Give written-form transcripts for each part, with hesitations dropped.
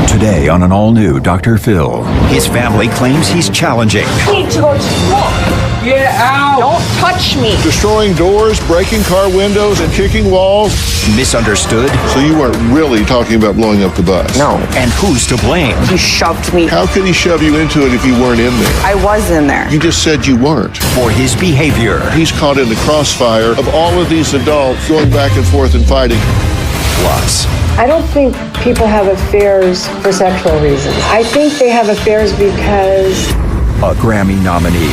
Today on an all-new Dr. Phil. His family claims he's challenging. I need to go to school. Get out! Don't touch me. Destroying doors, breaking car windows, and kicking walls. Misunderstood. So you weren't really talking about blowing up the bus? No. And who's to blame? He shoved me. How could he shove you into it if you weren't in there? I was in there. You just said you weren't. For his behavior. He's caught in the crossfire of all of these adults going back and forth and fighting. Plus, I don't think people have affairs for sexual reasons. I think they have affairs because A Grammy nominee.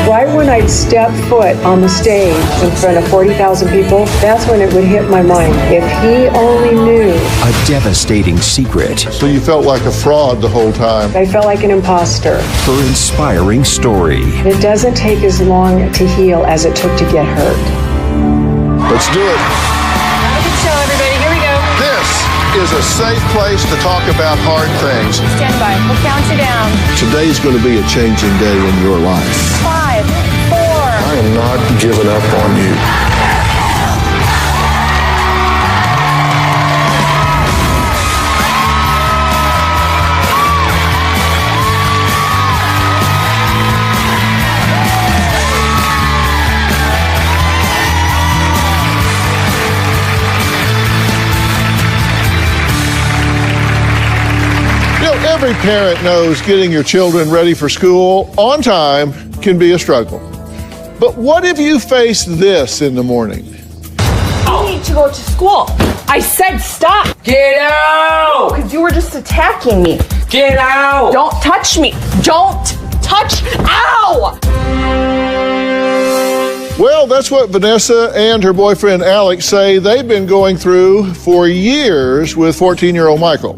right when I'd step foot on the stage in front of 40,000 people, that's when it would hit my mind. If he only knew. A devastating secret. So you felt like a fraud the whole time. I felt like an imposter. Her inspiring story. It doesn't take as long to heal as it took to get hurt. Let's do it. Have a good show, everybody. Here we go. This is a safe place to talk about hard things. Stand by. We'll count you down. Today's going to be a changing day in your life. 5, 4. I am not giving up on you. Every parent knows getting your children ready for school on time can be a struggle. But what if you face this in the morning? I need to go to school. I said stop. Get out! Because you were just attacking me. Get out! Don't touch me. Don't touch. Ow! Well, that's what Vanessa and her boyfriend Alex say they've been going through for years with 14-year-old Michael.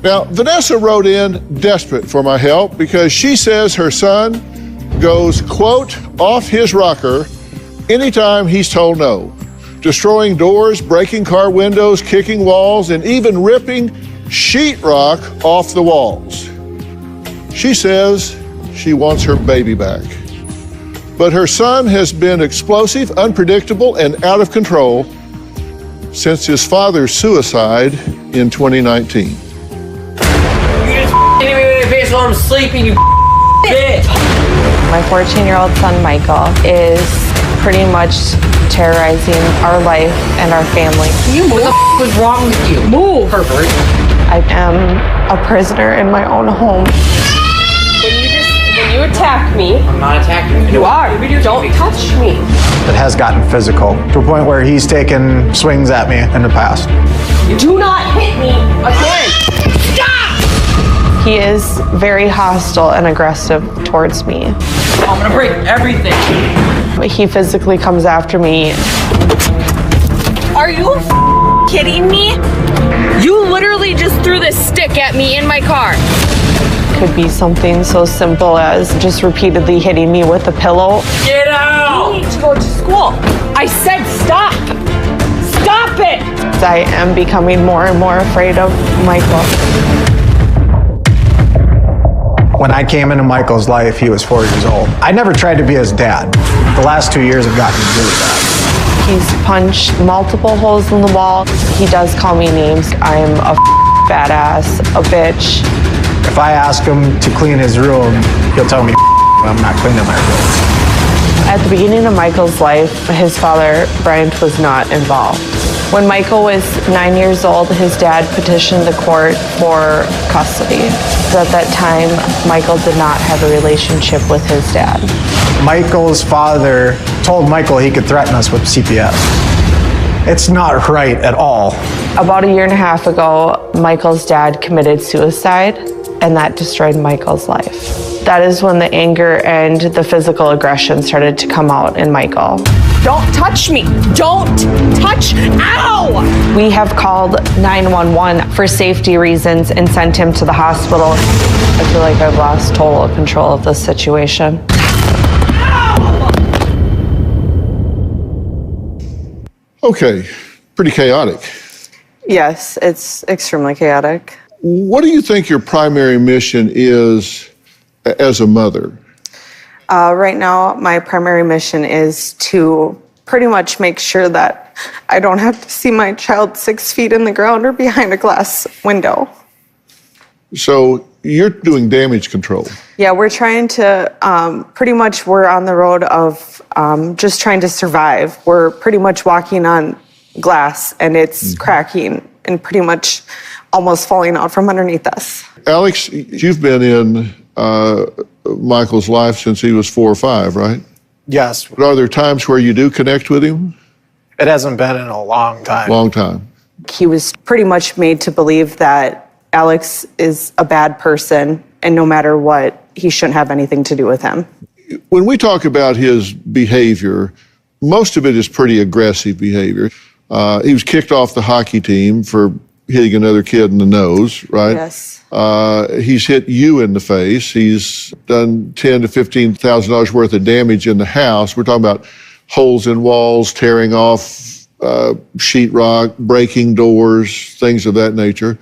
Now, Vanessa wrote in desperate for my help because she says her son goes, quote, off his rocker anytime he's told no, destroying doors, breaking car windows, kicking walls, and even ripping sheetrock off the walls. She says she wants her baby back. But her son has been explosive, unpredictable, and out of control since his father's suicide in 2019. Hit me in the face while I'm sleeping, you bitch! My 14-year-old son, Michael, is pretty much terrorizing our life and our family. You move. What the was wrong with you? Move, pervert. I am a prisoner in my own home. When you attack me, I'm not attacking you. you are. Don't touch me. It has gotten physical to a point where he's taken swings at me in the past. Do not hit me again. Stop! He is very hostile and aggressive towards me. I'm gonna break everything. He physically comes after me. Are you kidding me? You literally just threw this stick at me in my car. Could be something so simple as just repeatedly hitting me with a pillow. Get out! I need to go to school. I said stop. Stop it. I am becoming more and more afraid of Michael. When I came into Michael's life, he was 4 years old. I never tried to be his dad. The last 2 years have gotten really bad. He's punched multiple holes in the wall. He does call me names. I'm a fat ass, a bitch. If I ask him to clean his room, he'll tell me I'm not cleaning my room. At the beginning of Michael's life, his father, Bryant, was not involved. When Michael was 9 years old, his dad petitioned the court for custody. At that time, Michael did not have a relationship with his dad. Michael's father told Michael he could threaten us with CPS. It's not right at all. About 1.5 years ago, Michael's dad committed suicide, and that destroyed Michael's life. That is when the anger and the physical aggression started to come out in Michael. Don't touch me. Don't touch. Ow! We have called 911 for safety reasons and sent him to the hospital. I feel like I've lost total control of this situation. Okay, pretty chaotic. Yes, it's extremely chaotic. What do you think your primary mission is as a mother? Right now, my primary mission is to pretty much makes sure that I don't have to see my child 6 feet in the ground or behind a glass window. So you're doing damage control. Yeah, we're trying to, pretty much we're on the road of just trying to survive. We're pretty much walking on glass and it's cracking and pretty much almost falling out from underneath us. Alex, you've been in Michael's life since he was 4 or 5, right? Yes. But are there times where you do connect with him? It hasn't been in a long time. Long time. He was pretty much made to believe that Alex is a bad person and no matter what, he shouldn't have anything to do with him. When we talk about his behavior, most of it is pretty aggressive behavior. He was kicked off the hockey team for hitting another kid in the nose, right? Yes. He's hit you in the face. He's done $10,000 to $15,000 worth of damage in the house. We're talking about holes in walls, tearing off sheetrock, breaking doors, things of that nature.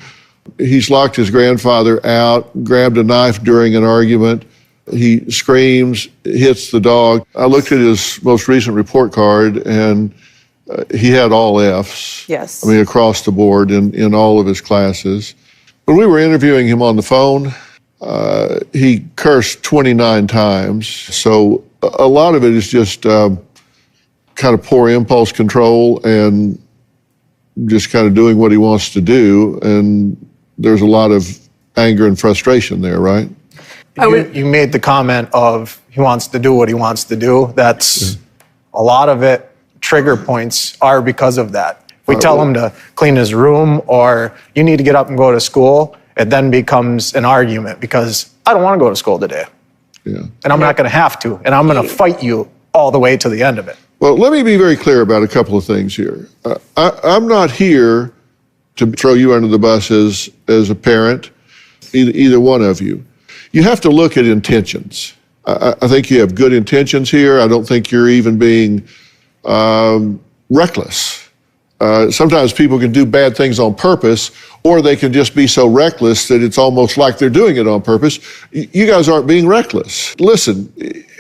He's locked his grandfather out, grabbed a knife during an argument. He screams, hits the dog. I looked at his most recent report card and he had all Fs. Yes. I mean, across the board in all of his classes. When we were interviewing him on the phone, he cursed 29 times. So a lot of it is just kind of poor impulse control and just kind of doing what he wants to do. And there's a lot of anger and frustration there, right? You made the comment of he wants to do what he wants to do. That's a lot of it. Trigger points are because of that. We tell him to clean his room or you need to get up and go to school. It then becomes an argument because I don't want to go to school today. Yeah. And I'm not going to have to. And I'm going to fight you all the way to the end of it. Well, let me be very clear about a couple of things here. I'm not here to throw you under the bus as a parent, either one of you. You have to look at intentions. I think you have good intentions here. I don't think you're even being reckless. Sometimes people can do bad things on purpose, or they can just be so reckless that it's almost like they're doing it on purpose. You guys aren't being reckless. Listen,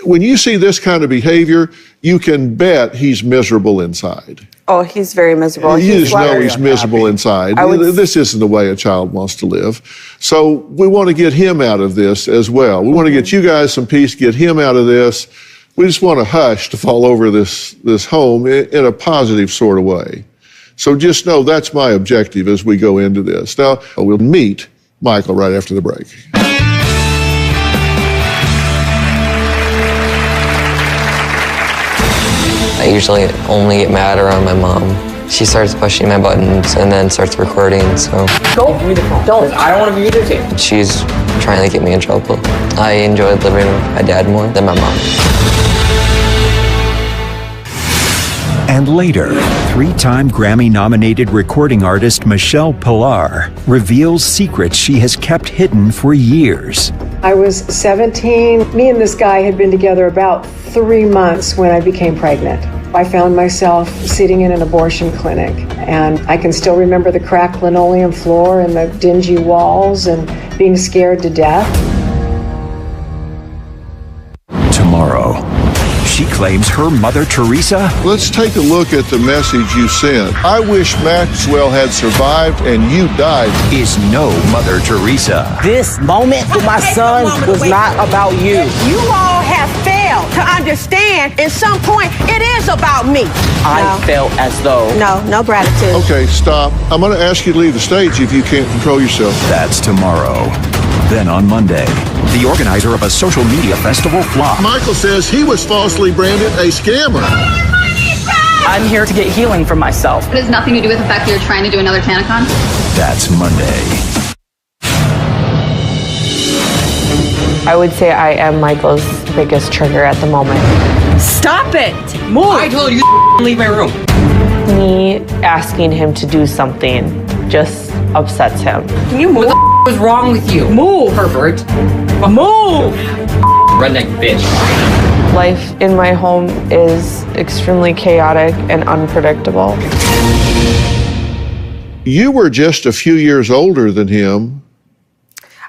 when you see this kind of behavior, you can bet he's miserable inside. Oh, he's very miserable. You just know he's miserable inside. This isn't the way a child wants to live. So we want to get him out of this as well. We want to get you guys some peace, get him out of this. We just want a hush to fall over this home in a positive sort of way. So just know that's my objective as we go into this. Now, we'll meet Michael right after the break. I usually only get mad around my mom. She starts pushing my buttons and then starts recording, so. Don't give me the phone. Don't. I don't want to be irritated. She's trying to get me in trouble. I enjoyed living with my dad more than my mom. And later, 3-time Grammy-nominated recording artist Michelle Pilar reveals secrets she has kept hidden for years. I was 17. Me and this guy had been together about 3 months when I became pregnant. I found myself sitting in an abortion clinic, and I can still remember the cracked linoleum floor and the dingy walls and being scared to death. Tomorrow, she claims her Mother Teresa. Let's take a look at the message you sent. I wish Maxwell had survived and you died. Is no Mother Teresa. This moment with my son was not about you. You all have failed to understand at some point it is about me. I felt as though... No gratitude. Okay, stop. I'm going to ask you to leave the stage if you can't control yourself. That's tomorrow. Then on Monday, the organizer of a social media festival flopped. Michael says he was falsely branded a scammer. I'm here to get healing from myself. It has nothing to do with the fact that you're trying to do another TanaCon? That's Monday. I would say I am Michael's biggest trigger at the moment. Stop it! Move! I told you to leave my room. Me asking him to do something just upsets him. Can you move? What the was wrong with you? Move! Pervert. Move! Redneck bitch. Life in my home is extremely chaotic and unpredictable. You were just a few years older than him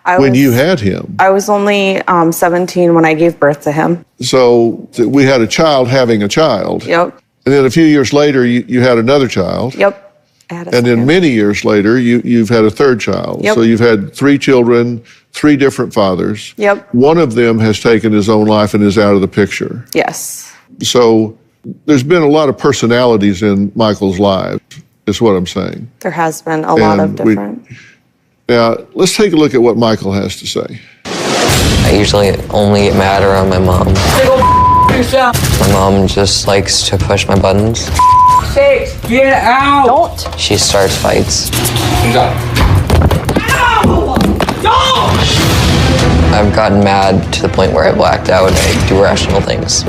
when you had him. I was only 17 when I gave birth to him. So we had a child having a child. Yep. And then a few years later, you had another child. Yep. I had a And then second. many years later, you've had a third child. Yep. So you've had 3 children, 3 different fathers. Yep. One of them has taken his own life and is out of the picture. Yes. So there's been a lot of personalities in Michael's life, is what I'm saying. There has been a lot of different. Now, let's take a look at what Michael has to say. I usually only get mad around my mom. My mom just likes to push my buttons. Sakes, get out! Don't. She starts fights. Go. Ow! Don't! I've gotten mad to the point where I blacked out and I do irrational things.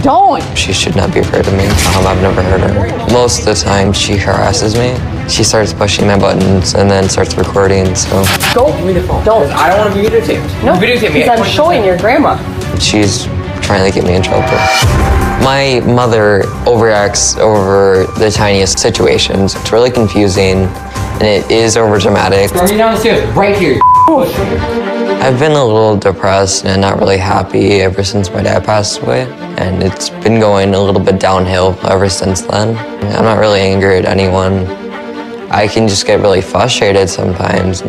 Don't. She should not be afraid of me. I've never hurt her. Most of the time, she harasses me. She starts pushing my buttons and then starts recording, so. Don't give me the phone. Don't. I don't want to be videotaped. No, Videotape me. because I'm showing your grandma. She's trying to get me in trouble. My mother overreacts over the tiniest situations. It's really confusing, and it is overdramatic. Throw me down the stairs, right here. I've been a little depressed and not really happy ever since my dad passed away, and it's been going a little bit downhill ever since then. I'm not really angry at anyone. I can just get really frustrated sometimes.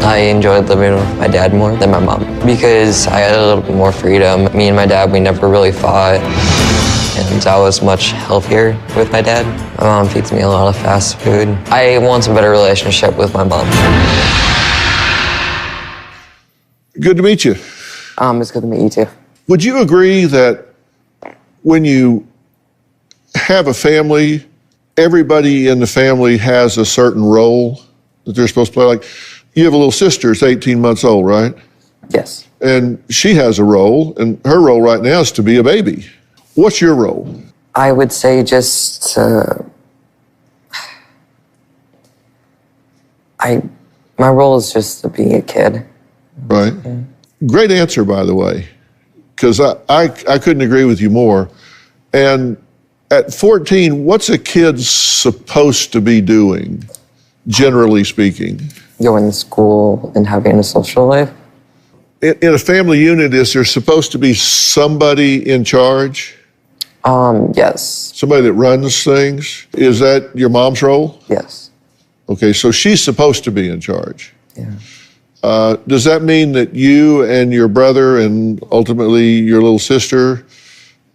I enjoyed living with my dad more than my mom because I had a little bit more freedom. Me and my dad, we never really fought, and I was much healthier with my dad. My mom feeds me a lot of fast food. I want a better relationship with my mom. Good to meet you. It's good to meet you too. Would you agree that when you have a family, everybody in the family has a certain role that they're supposed to play? Like, you have a little sister, it's 18 months old, right? Yes. And she has a role, and her role right now is to be a baby. What's your role? I would say just my role is just to be a kid. Right. Great answer, by the way, because I couldn't agree with you more. And at 14, what's a kid supposed to be doing, generally speaking? Going to school and having a social life. In a family unit, is there supposed to be somebody in charge? Yes. Somebody that runs things? Is that your mom's role? Yes. Okay, so she's supposed to be in charge. Yeah. Does that mean that you and your brother and ultimately your little sister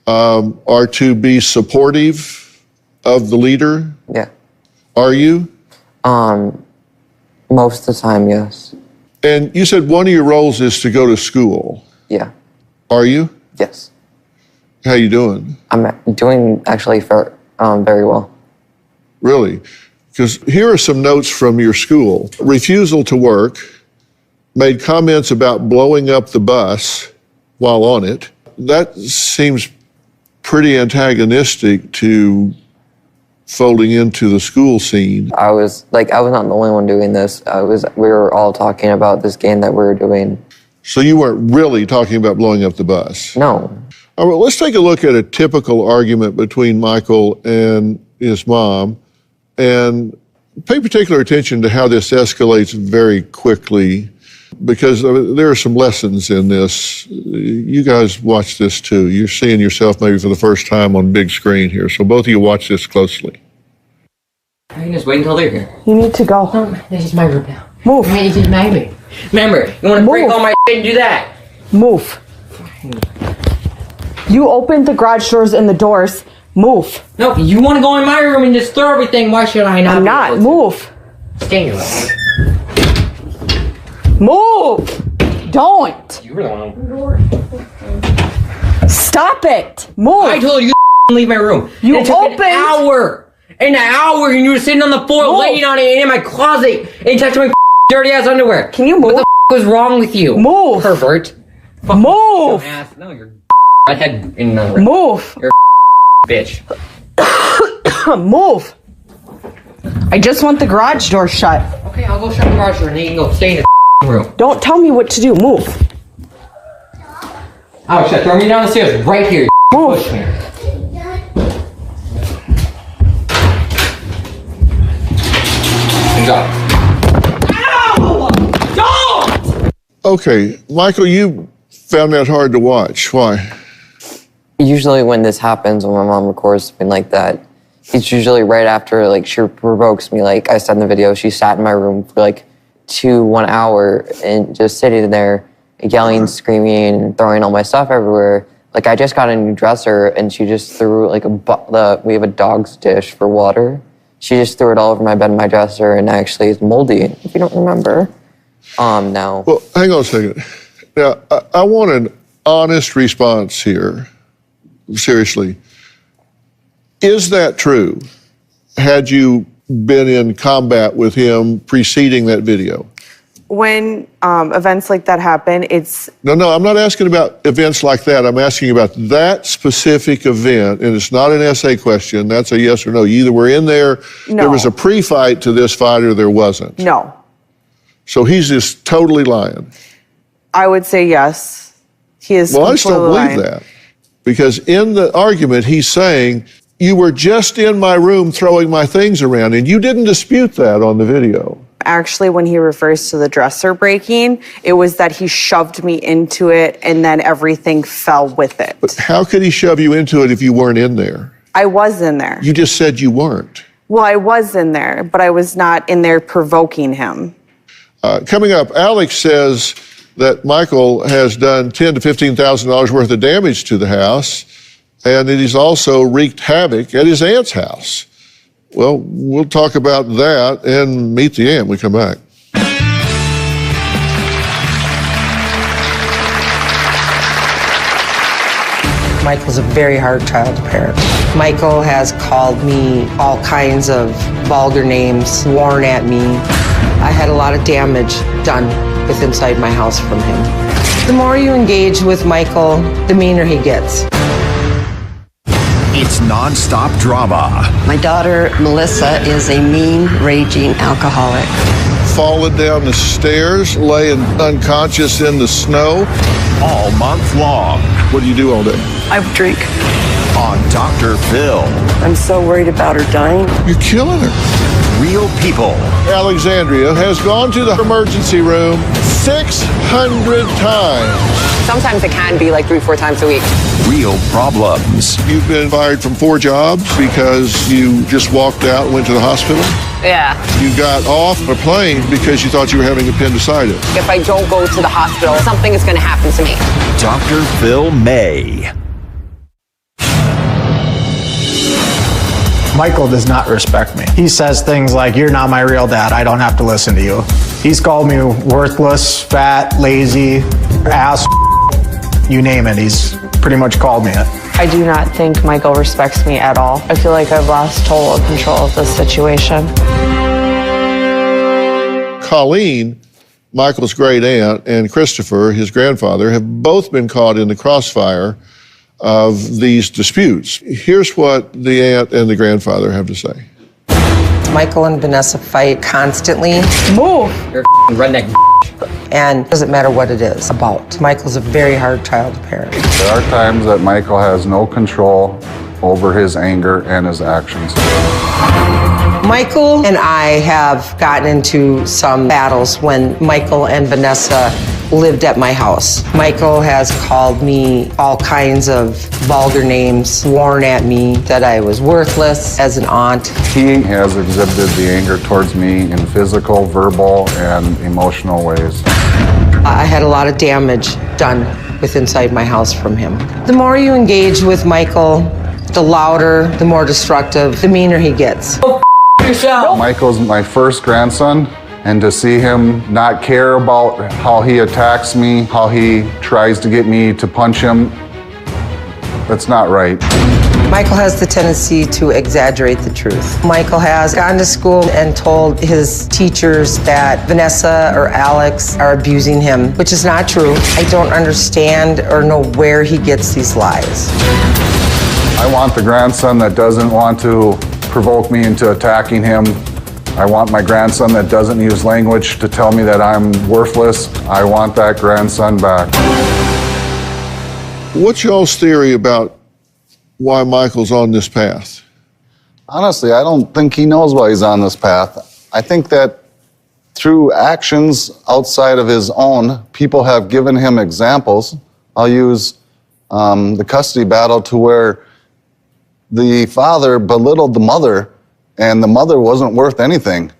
are to be supportive of the leader? Yeah. Are you? Most of the time, yes. And you said one of your roles is to go to school. Yeah. Are you? Yes. How you doing? I'm doing actually very well. Really? Because here are some notes from your school. Refusal to work, made comments about blowing up the bus while on it. That seems pretty antagonistic to folding into the school scene. I was not the only one doing this. We were all talking about this game that we were doing. So you weren't really talking about blowing up the bus? No. All right, let's take a look at a typical argument between Michael and his mom, and pay particular attention to how this escalates very quickly, because there are some lessons in this. You guys watch this too. You're seeing yourself maybe for the first time on big screen here, so both of you watch this closely. I can just wait until they're here. You need to go. No, this is my room now. Move. This is my room. Remember, you want to break all my shit and do that. Move. You opened the garage doors and the doors. Move. No, you want to go in my room and just throw everything. Why should I not? I'm not. Move. Stay in your room. Move. Don't. You were the one who opened the door. Stop it. Move. I told you to leave my room. You it took opened. an hour. An hour, and you were sitting on the floor, laying on it, and in my closet, and touching my dirty ass underwear. Can you move? What the was wrong with you? Move. Pervert. Move. Ass. No, you're redhead in another. Move. You're bitch. Move. I just want the garage door shut. Okay, I'll go shut the garage door, and then you can go stay in the room. Don't tell me what to do. Move. Oh shit! Throw me down the stairs right here. Move. Push me. Go. Ow! Don't! Okay, Michael, you found that hard to watch. Why? Usually when this happens, when my mom records something like that, it's usually right after, like, she provokes me. Like I said in the video, she sat in my room for like 1 hour and just sitting there yelling, screaming, throwing all my stuff everywhere. Like, I just got a new dresser and she just threw like we have a dog's dish for water. She just threw it all over my bed and my dresser, and actually it's moldy, if you don't remember. Now. Well, hang on a second. Now, I want an honest response here. Seriously. Is that true? Had you been in combat with him preceding that video? When events like that happen, it's... No, I'm not asking about events like that. I'm asking about that specific event, and it's not an essay question. That's a yes or no. You either were in there, there was a pre-fight to this fight, or there wasn't. No. So he's just totally lying. I would say yes. He is Well, I just don't lying. believe that. Because in the argument, he's saying, you were just in my room throwing my things around, and you didn't dispute that on the video. Actually, when he refers to the dresser breaking, it was that he shoved me into it and then everything fell with it. But how could he shove you into it if you weren't in there? I was in there. You just said you weren't. Well, I was in there, but I was not in there provoking him. Coming up, Alex says that Michael has done $10,000 to $15,000 worth of damage to the house, and that he's also wreaked havoc at his aunt's house. Well, we'll talk about that and meet the aunt when we come back. Michael's a very hard child to parent. Michael has called me all kinds of vulgar names, sworn at me. I had a lot of damage done with inside my house from him. The more you engage with Michael, the meaner he gets. It's non-stop drama. My daughter, Melissa, is a mean, raging alcoholic. Falling down the stairs, laying unconscious in the snow. All month long. What do you do all day? I drink. On Dr. Phil. I'm so worried about her dying. You're killing her. Real people. Alexandria has gone to the emergency room 600 times. Sometimes it can be like 3-4 times a week. Real problems. You've been fired from 4 jobs because you just walked out and went to the hospital? Yeah. You got off a plane because you thought you were having appendicitis. If I don't go to the hospital, something is going to happen to me. Dr. Phil May. Michael does not respect me. He says things like, you're not my real dad, I don't have to listen to you. He's called me worthless, fat, lazy, ass, you name it. He's pretty much called me it. I do not think Michael respects me at all. I feel like I've lost total control of this situation. Colleen, Michael's great aunt, and Christopher, his grandfather, have both been caught in the crossfire of these disputes. Here's what the aunt and the grandfather have to say. Michael and Vanessa fight constantly. Move! You're a redneck. And it doesn't matter what it is about. Michael's a very hard child to parent. There are times that Michael has no control over his anger and his actions. Michael and I have gotten into some battles when Michael and Vanessa lived at my house. Michael has called me all kinds of vulgar names, sworn at me that I was worthless as an aunt. He has exhibited the anger towards me in physical, verbal, and emotional ways. I had a lot of damage done with inside my house from him. The more you engage with Michael, the louder, the more destructive, the meaner he gets. Michael's my first grandson, and to see him not care about how he attacks me, how he tries to get me to punch him, that's not right. Michael has the tendency to exaggerate the truth. Michael has gone to school and told his teachers that Vanessa or Alex are abusing him, which is not true. I don't understand or know where he gets these lies. I want the grandson that doesn't want to provoke me into attacking him. I want my grandson that doesn't use language to tell me that I'm worthless. I want that grandson back. What's y'all's theory about why Michael's on this path? Honestly, I don't think he knows why he's on this path. I think that through actions outside of his own, people have given him examples. I'll use the custody battle to where the father belittled the mother and the mother wasn't worth anything.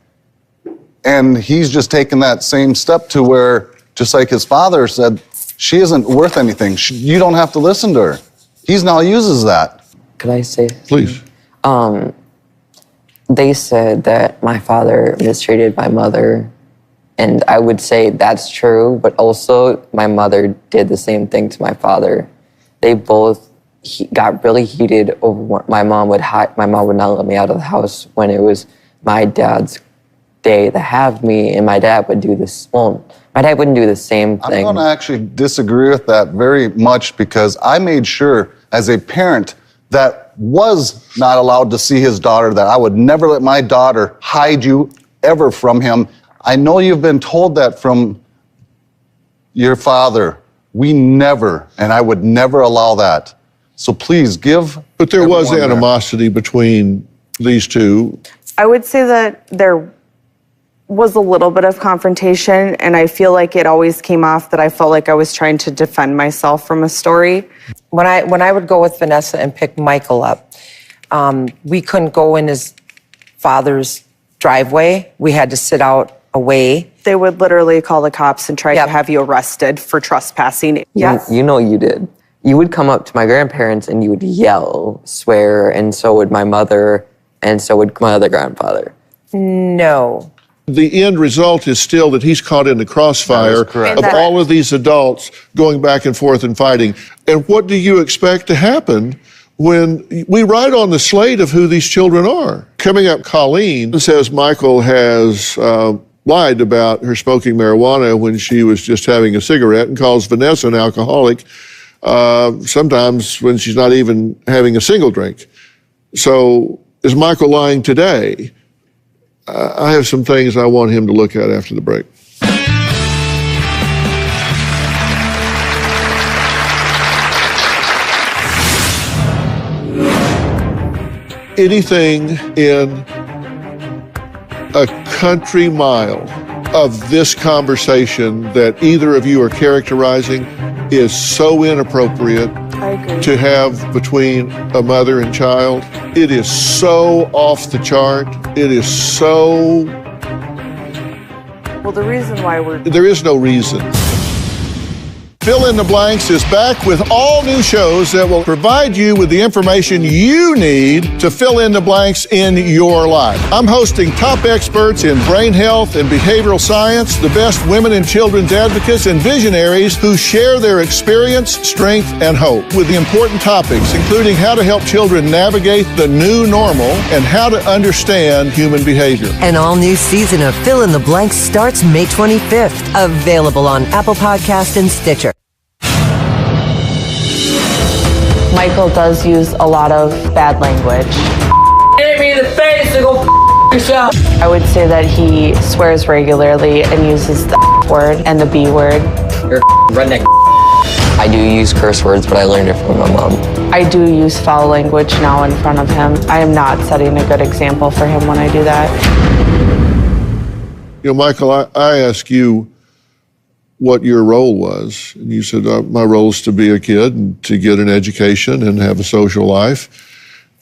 And he's just taken that same step to where, just like his father said, she isn't worth anything. You don't have to listen to her. He's now uses that. Could I say? Please. They said that my father mistreated my mother, and I would say that's true, but also my mother did the same thing to my father. They both got really heated over what my mom would not let me out of the house when it was my dad's day to have me, and my dad would do this. Well, my dad wouldn't do the same thing. I'm going to actually disagree with that very much because I made sure as a parent that was not allowed to see his daughter that I would never let my daughter hide you ever from him. I know you've been told that from your father. We never, and I would never allow that. So please give. But there was animosity between these two. I would say that there was a little bit of confrontation, and I feel like it always came off that I felt like I was trying to defend myself from a story. When I would go with Vanessa and pick Michael up, we couldn't go in his father's driveway. We had to sit out away. They would literally call the cops and try to have you arrested for trespassing. Yes. You know you did. You would come up to my grandparents and you would yell, swear, and so would my mother, and so would my other grandfather. No. The end result is still that he's caught in the crossfire of all of these adults going back and forth and fighting. And what do you expect to happen when we write on the slate of who these children are? Coming up, Colleen says Michael has lied about her smoking marijuana when she was just having a cigarette and calls Vanessa an alcoholic, sometimes when she's not even having a single drink. So is Michael lying today? I have some things I want him to look at after the break. Anything in a country mile of this conversation that either of you are characterizing is so inappropriate to have between a mother and child. It is so off the chart. It is so... Well, the reason why there is no reason. Fill in the Blanks is back with all new shows that will provide you with the information you need to fill in the blanks in your life. I'm hosting top experts in brain health and behavioral science, the best women and children's advocates and visionaries who share their experience, strength, and hope with the important topics, including how to help children navigate the new normal and how to understand human behavior. An all-new season of Fill in the Blanks starts May 25th. Available on Apple Podcast and Stitcher. Michael does use a lot of bad language. Hit me in the face and go yourself. I would say that he swears regularly and uses the word and the B word. You're redneck. I do use curse words, but I learned it from my mom. I do use foul language now in front of him. I am not setting a good example for him when I do that. You know, Michael, I asked you what your role was. And you said, my role is to be a kid and to get an education and have a social life.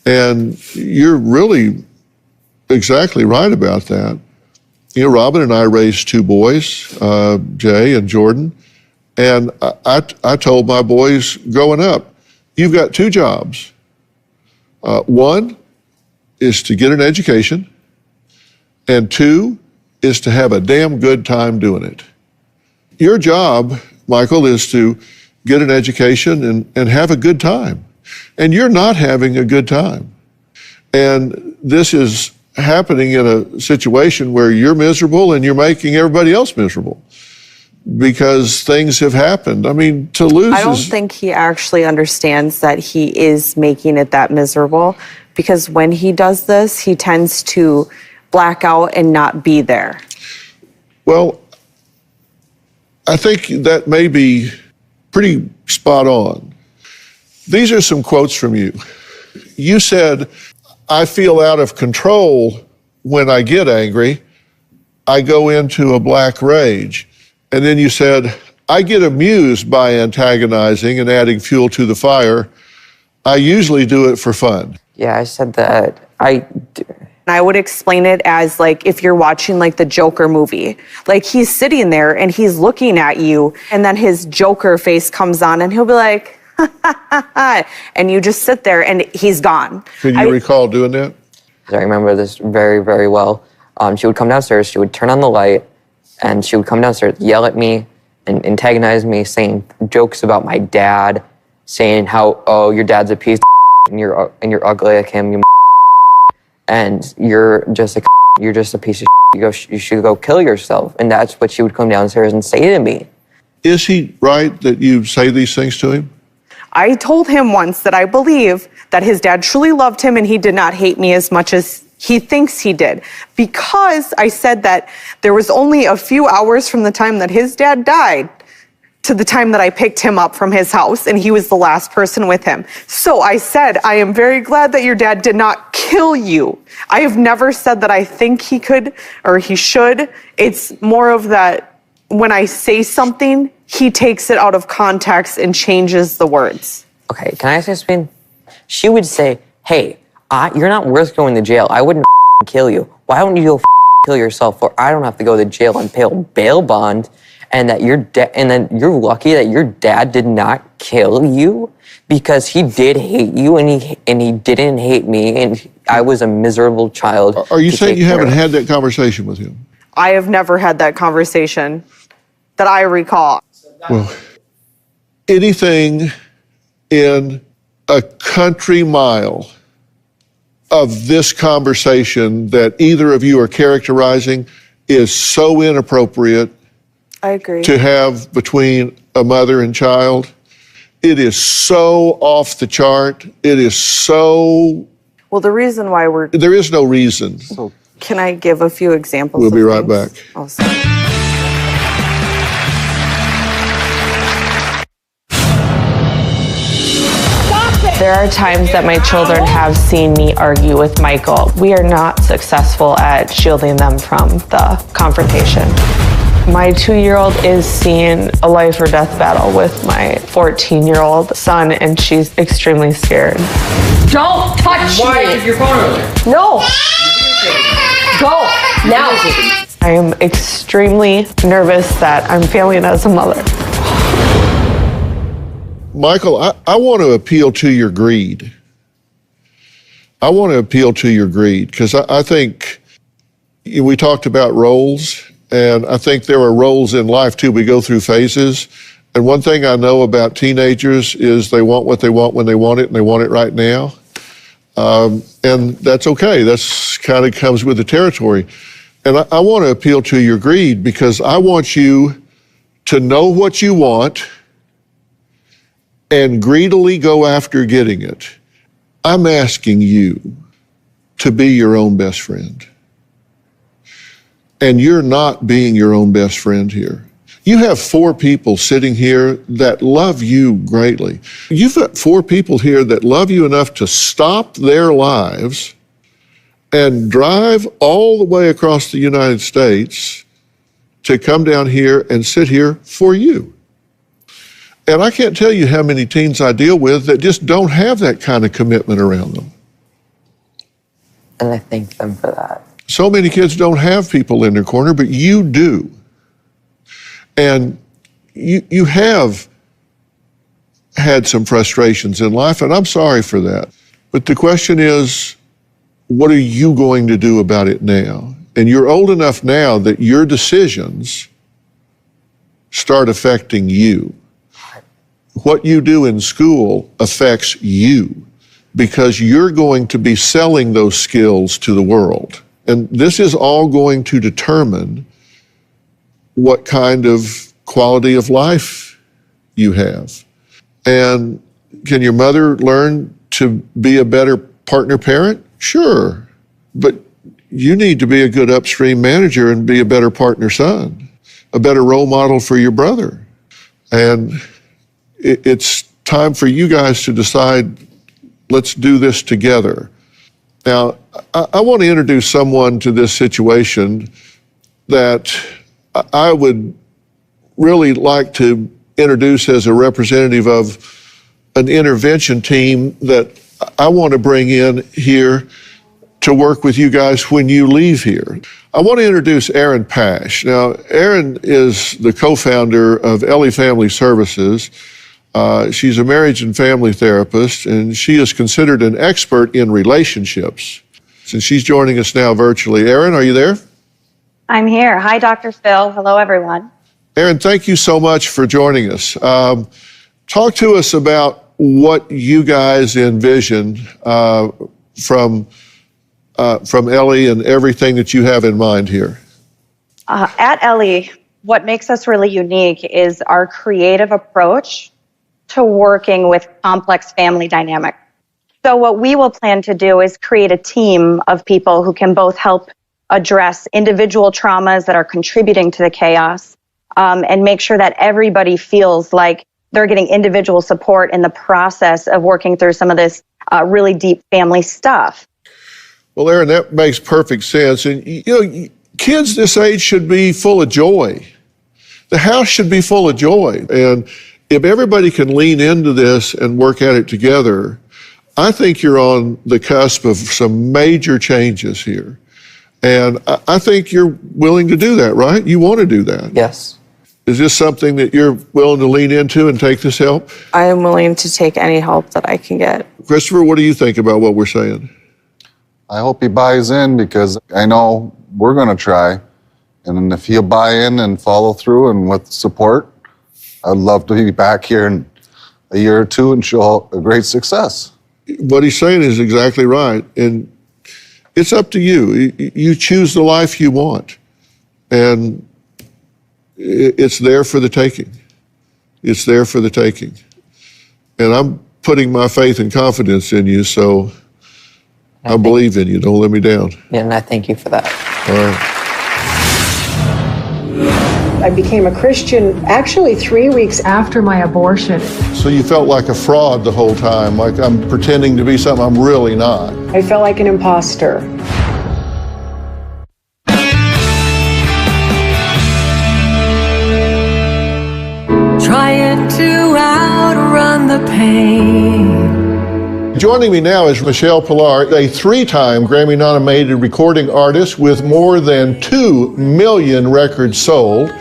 And you're really exactly right about that. You know, Robin and I raised two boys, Jay and Jordan. And I told my boys growing up, you've got two jobs. One is to get an education, and two is to have a damn good time doing it. Your job, Michael, is to get an education and have a good time. And you're not having a good time. And this is happening in a situation where you're miserable and you're making everybody else miserable because things have happened. I mean, to lose I don't think he actually understands that he is making it that miserable, because when he does this, he tends to black out and not be there. Well, I think that may be pretty spot on. These are some quotes from you. You said, I feel out of control when I get angry. I go into a black rage. And then you said, I get amused by antagonizing and adding fuel to the fire. I usually do it for fun. Yeah, I said that. I would explain it as like if you're watching like the Joker movie, like he's sitting there and he's looking at you and then his Joker face comes on and he'll be like, ha, ha, ha, ha, and you just sit there and he's gone. Can you recall doing that? I remember this very, very well. She would come downstairs, she would turn on the light, and she would come downstairs, yell at me and antagonize me, saying jokes about my dad, saying how, oh, your dad's a piece of and you're ugly like him, and you're just a piece of you should go kill yourself. And that's what she would come downstairs and say to me. Is he right that you say these things to him? I told him once that I believe that his dad truly loved him and he did not hate me as much as he thinks he did. Because I said that there was only a few hours from the time that his dad died to the time that I picked him up from his house and he was the last person with him. So I said, I am very glad that your dad did not kill you. I have never said that I think he could or he should. It's more of that when I say something, he takes it out of context and changes the words. Okay, can I say something? She would say, hey, you're not worth going to jail. I wouldn't kill you. Why don't you go kill yourself, or I don't have to go to jail and pay a bail bond, and that and then you're lucky that your dad did not kill you, because he did hate you and he didn't hate me, and I was a miserable child. Are you saying you haven't had that conversation with him? I have never had that conversation that I recall. Well, anything in a country mile of this conversation that either of you are characterizing is so inappropriate. I agree. To have between a mother and child. It is so off the chart. It is so... Well, the reason why there is no reason. Can I give a few examples? We'll be right back. Awesome. There are times that my children have seen me argue with Michael. We are not successful at shielding them from the confrontation. My 2-year-old is seeing a life or death battle with my 14-year-old son, and she's extremely scared. Don't touch me! Why is your phone over? No! Go! Now! I am extremely nervous that I'm failing as a mother. Michael, I want to appeal to your greed. I want to appeal to your greed because I think we talked about roles, and I think there are roles in life too. We go through phases. And one thing I know about teenagers is they want what they want when they want it, and they want it right now. And that's okay. That's kind of comes with the territory. And I want to appeal to your greed because I want you to know what you want and greedily go after getting it. I'm asking you to be your own best friend. And you're not being your own best friend here. You have 4 people sitting here that love you greatly. You've got 4 people here that love you enough to stop their lives and drive all the way across the United States to come down here and sit here for you. And I can't tell you how many teens I deal with that just don't have that kind of commitment around them. And I thank them for that. So many kids don't have people in their corner, but you do. And you have had some frustrations in life, and I'm sorry for that. But the question is, what are you going to do about it now? And you're old enough now that your decisions start affecting you. What you do in school affects you because you're going to be selling those skills to the world. And this is all going to determine what kind of quality of life you have. And can your mother learn to be a better partner parent? Sure. But you need to be a good upstream manager and be a better partner son, a better role model for your brother. And it's time for you guys to decide, let's do this together. Now, I want to introduce someone to this situation that I would really like to introduce as a representative of an intervention team that I want to bring in here to work with you guys when you leave here. I want to introduce Erin Pash. Now, Erin is the co-founder of Ellie Family Services. She's a marriage and family therapist, and she is considered an expert in relationships. Since she's joining us now virtually. Erin, are you there? I'm here. Hi, Dr. Phil. Hello, everyone. Erin, thank you so much for joining us. Talk to us about what you guys envision from Ellie and everything that you have in mind here. At Ellie, what makes us really unique is our creative approach to working with complex family dynamics. So what we will plan to do is create a team of people who can both help address individual traumas that are contributing to the chaos, and make sure that everybody feels like they're getting individual support in the process of working through some of this really deep family stuff. Well, Erin, that makes perfect sense. And, kids this age should be full of joy. The house should be full of joy. And if everybody can lean into this and work at it together, I think you're on the cusp of some major changes here. And I think you're willing to do that, right? You want to do that. Yes. Is this something that you're willing to lean into and take this help? I am willing to take any help that I can get. Christopher, what do you think about what we're saying? I hope he buys in because I know we're going to try. And if he'll buy in and follow through and with support, I'd love to be back here in a year or two and show a great success. What he's saying is exactly right. And it's up to you. You choose the life you want. And it's there for the taking. It's there for the taking. And I'm putting my faith and confidence in you, so I believe in you. Don't let me down. Yeah, and I thank you for that. All right. I became a Christian actually 3 weeks after my abortion. So you felt like a fraud the whole time, like I'm pretending to be something I'm really not. I felt like an imposter. Trying to outrun the pain. Joining me now is Michelle Pilar, a 3-time Grammy-nominated recording artist with more than 2 million records sold,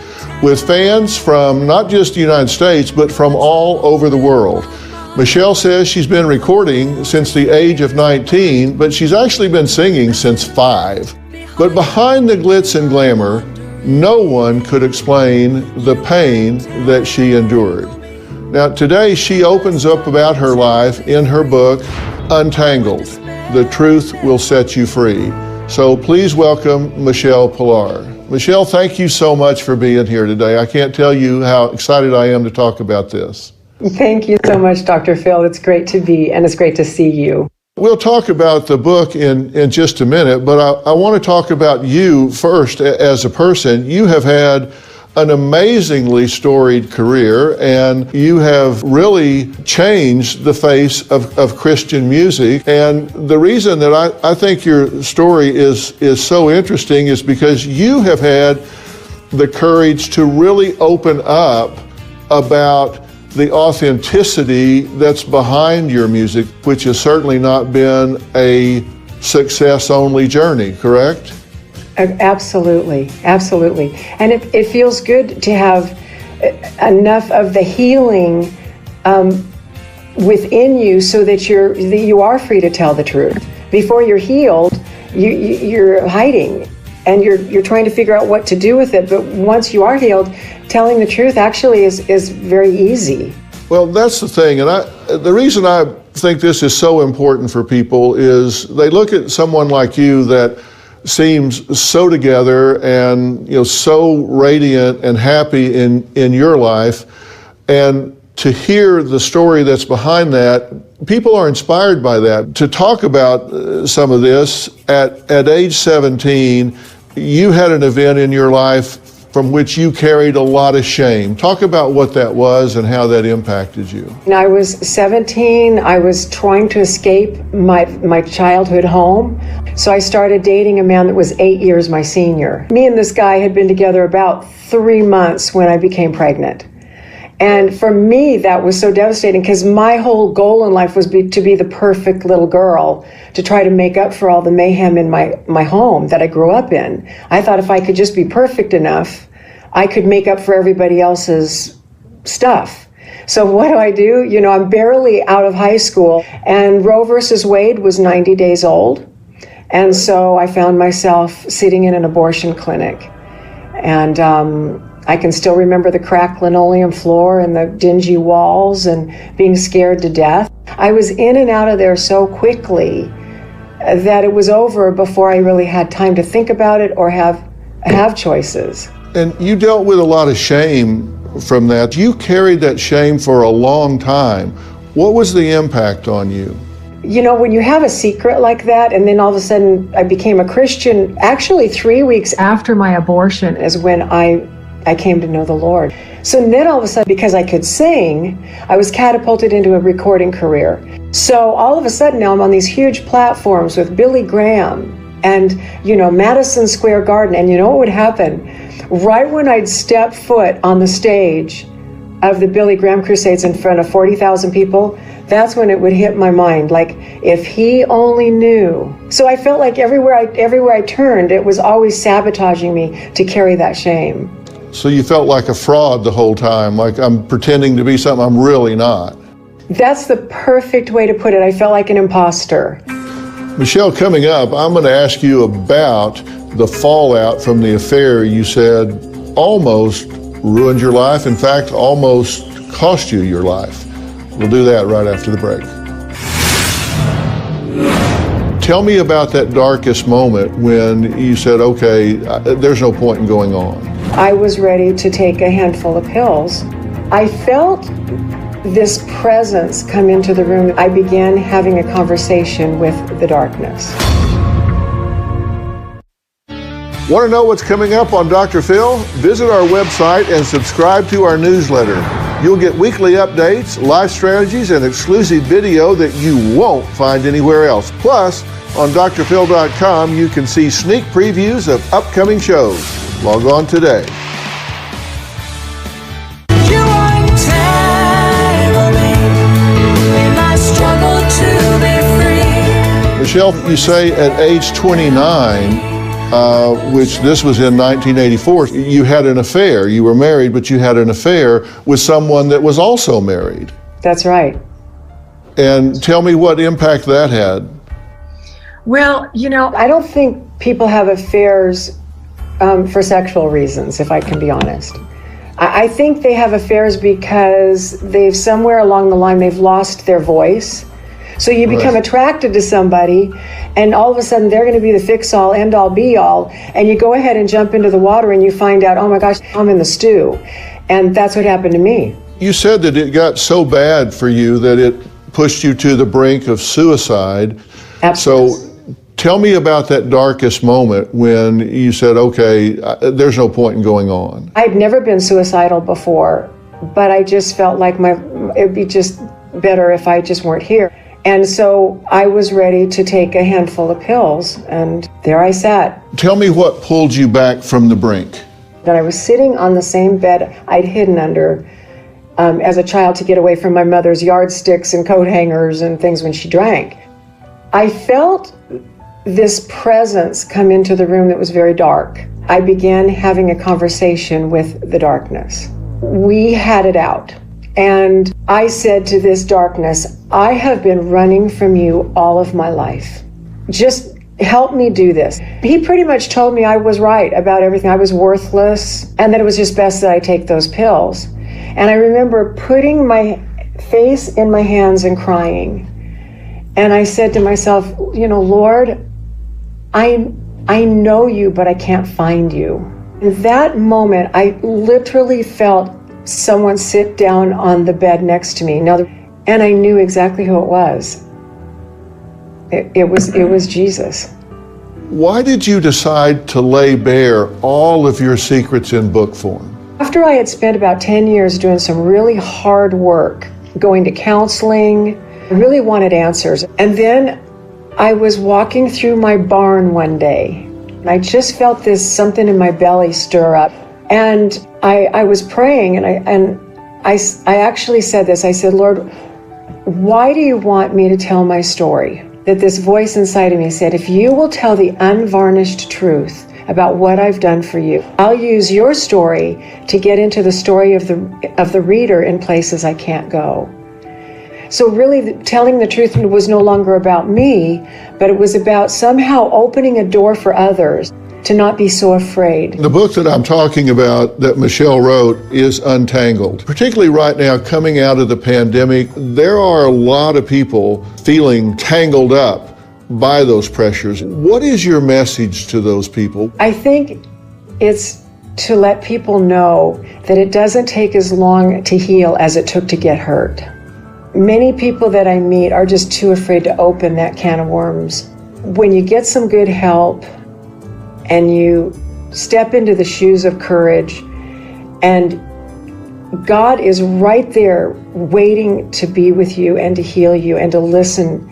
with fans from not just the United States, but from all over the world. Michelle says she's been recording since the age of 19, but she's actually been singing since 5. But behind the glitz and glamour, no one could explain the pain that she endured. Now, today she opens up about her life in her book, Untangled. The Truth Will Set You Free. So please welcome Michelle Pilar. Michelle, thank you so much for being here today. I can't tell you how excited I am to talk about this. Thank you so much, Dr. Phil. It's great to be, and it's great to see you. We'll talk about the book in just a minute, but I want to talk about you first as a person. You have had an amazingly storied career, and you have really changed the face of Christian music. And the reason that I think your story is so interesting is because you have had the courage to really open up about the authenticity that's behind your music, which has certainly not been a success-only journey, correct? Absolutely, absolutely. And it feels good to have enough of the healing within you so that you are free to tell the truth. Before you're healed, you're hiding and you're trying to figure out what to do with it. But once you are healed, telling the truth actually is very easy. Well, that's the thing. And the reason I think this is so important for people is they look at someone like you that seems so together and so radiant and happy in your life, and to hear the story that's behind that, people are inspired by that. To talk about some of this, at age 17, you had an event in your life from which you carried a lot of shame. Talk about what that was and how that impacted you. When I was 17, I was trying to escape my childhood home. So I started dating a man that was 8 years my senior. Me and this guy had been together about 3 months when I became pregnant. And for me, that was so devastating because my whole goal in life was to be the perfect little girl, to try to make up for all the mayhem in my home that I grew up in. I thought if I could just be perfect enough, I could make up for everybody else's stuff. So what do? You know, I'm barely out of high school, and Roe versus Wade was 90 days old. And so I found myself sitting in an abortion clinic. And I can still remember the cracked linoleum floor and the dingy walls and being scared to death. I was in and out of there so quickly that it was over before I really had time to think about it or have choices. And you dealt with a lot of shame from that. You carried that shame for a long time. What was the impact on you? You know, when you have a secret like that, and then all of a sudden I became a Christian, actually 3 weeks after my abortion is when I came to know the Lord. So then all of a sudden, because I could sing, I was catapulted into a recording career. So all of a sudden now I'm on these huge platforms with Billy Graham and, you know, Madison Square Garden. And you know what would happen? Right when I'd step foot on the stage of the Billy Graham Crusades in front of 40,000 people, that's when it would hit my mind, like, if he only knew. So I felt like everywhere I turned, it was always sabotaging me to carry that shame. So you felt like a fraud the whole time, like I'm pretending to be something I'm really not. That's the perfect way to put it. I felt like an imposter. Michelle, coming up, I'm going to ask you about the fallout from the affair you said almost ruined your life, in fact, almost cost you your life. We'll do that right after the break. Tell me about that darkest moment when you said, okay, there's no point in going on. I was ready to take a handful of pills. I felt this presence come into the room. I began having a conversation with the darkness. Want to know what's coming up on Dr. Phil? Visit our website and subscribe to our newsletter. You'll get weekly updates, life strategies, and exclusive video that you won't find anywhere else. Plus, on drphil.com, you can see sneak previews of upcoming shows. Log on today. Michelle, you say at age 29, which this was in 1984, you had an affair. You were married, but you had an affair with someone that was also married. That's right. And tell me what impact that had. Well, you know, I don't think people have affairs for sexual reasons, if I can be honest. I think they have affairs because they've somewhere along the line, they've lost their voice. So you become attracted to somebody, and all of a sudden they're going to be the fix-all, end-all, be-all, and you go ahead and jump into the water and you find out, oh my gosh, I'm in the stew. And that's what happened to me. You said that it got so bad for you that it pushed you to the brink of suicide. Absolutely. So tell me about that darkest moment when you said, okay, there's no point in going on. I'd never been suicidal before, but I just felt like it'd be just better if I just weren't here. And so I was ready to take a handful of pills, and there I sat. Tell me what pulled you back from the brink. That I was sitting on the same bed I'd hidden under as a child to get away from my mother's yardsticks and coat hangers and things when she drank. I felt this presence come into the room that was very dark. I began having a conversation with the darkness. We had it out. And I said to this darkness, I have been running from you all of my life. Just help me do this. He pretty much told me I was right about everything. I was worthless, and that it was just best that I take those pills. And I remember putting my face in my hands and crying. And I said to myself, you know, Lord, I know you, but I can't find you. In that moment, I literally felt someone sit down on the bed next to me. And I knew exactly who it was. It was Jesus. Why did you decide to lay bare all of your secrets in book form? After I had spent about 10 years doing some really hard work, going to counseling, I really wanted answers. And then I was walking through my barn one day, and I just felt something in my belly stir up. And I was praying, and I actually said this. I said, Lord, why do you want me to tell my story? That this voice inside of me said, if you will tell the unvarnished truth about what I've done for you, I'll use your story to get into the story of the reader in places I can't go. So really, telling the truth was no longer about me, but it was about somehow opening a door for others to not be so afraid. The book that I'm talking about that Michelle wrote is Untangled. Particularly right now, coming out of the pandemic, there are a lot of people feeling tangled up by those pressures. What is your message to those people? I think it's to let people know that it doesn't take as long to heal as it took to get hurt. Many people that I meet are just too afraid to open that can of worms. When you get some good help and you step into the shoes of courage, and God is right there waiting to be with you and to heal you and to listen.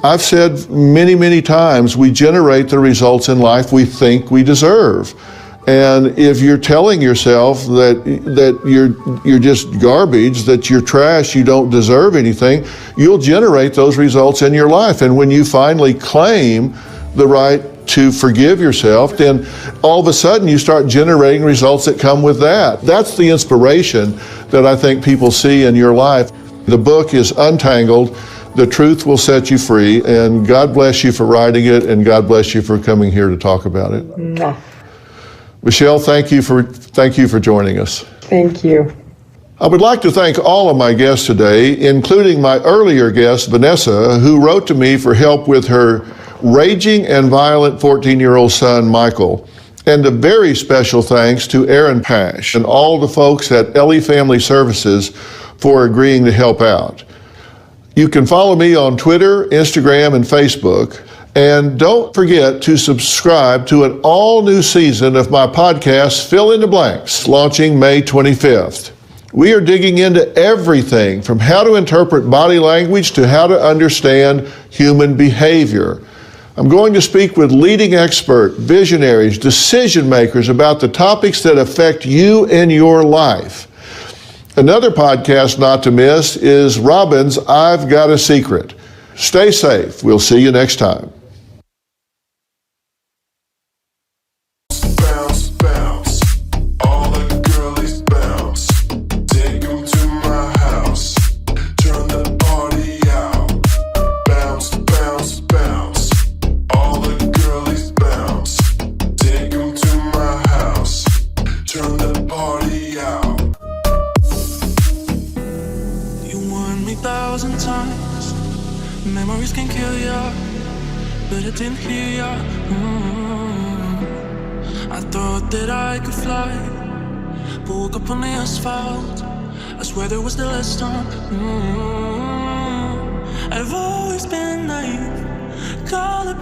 I've said many, many times, we generate the results in life we think we deserve. And if you're telling yourself that you're just garbage, that you're trash, you don't deserve anything, you'll generate those results in your life. And when you finally claim the right to forgive yourself, then all of a sudden you start generating results that come with that. That's the inspiration that I think people see in your life. The book is Untangled. The truth will set you free, and God bless you for writing it, and God bless you for coming here to talk about it. Mwah. Michelle, thank you for joining us. Thank you. I would like to thank all of my guests today, including my earlier guest, Vanessa, who wrote to me for help with her raging and violent 14-year-old son, Michael. And a very special thanks to Aaron Pash and all the folks at Ellie Family Services for agreeing to help out. You can follow me on Twitter, Instagram, and Facebook. And don't forget to subscribe to an all-new season of my podcast, Fill in the Blanks, launching May 25th. We are digging into everything from how to interpret body language to how to understand human behavior. I'm going to speak with leading experts, visionaries, decision makers about the topics that affect you and your life. Another podcast not to miss is Robin's I've Got a Secret. Stay safe. We'll see you next time. Memories can kill ya, but it didn't hear ya. I thought that I could fly, but woke up on the asphalt. I swear there was the last stop. I've always been naive, call it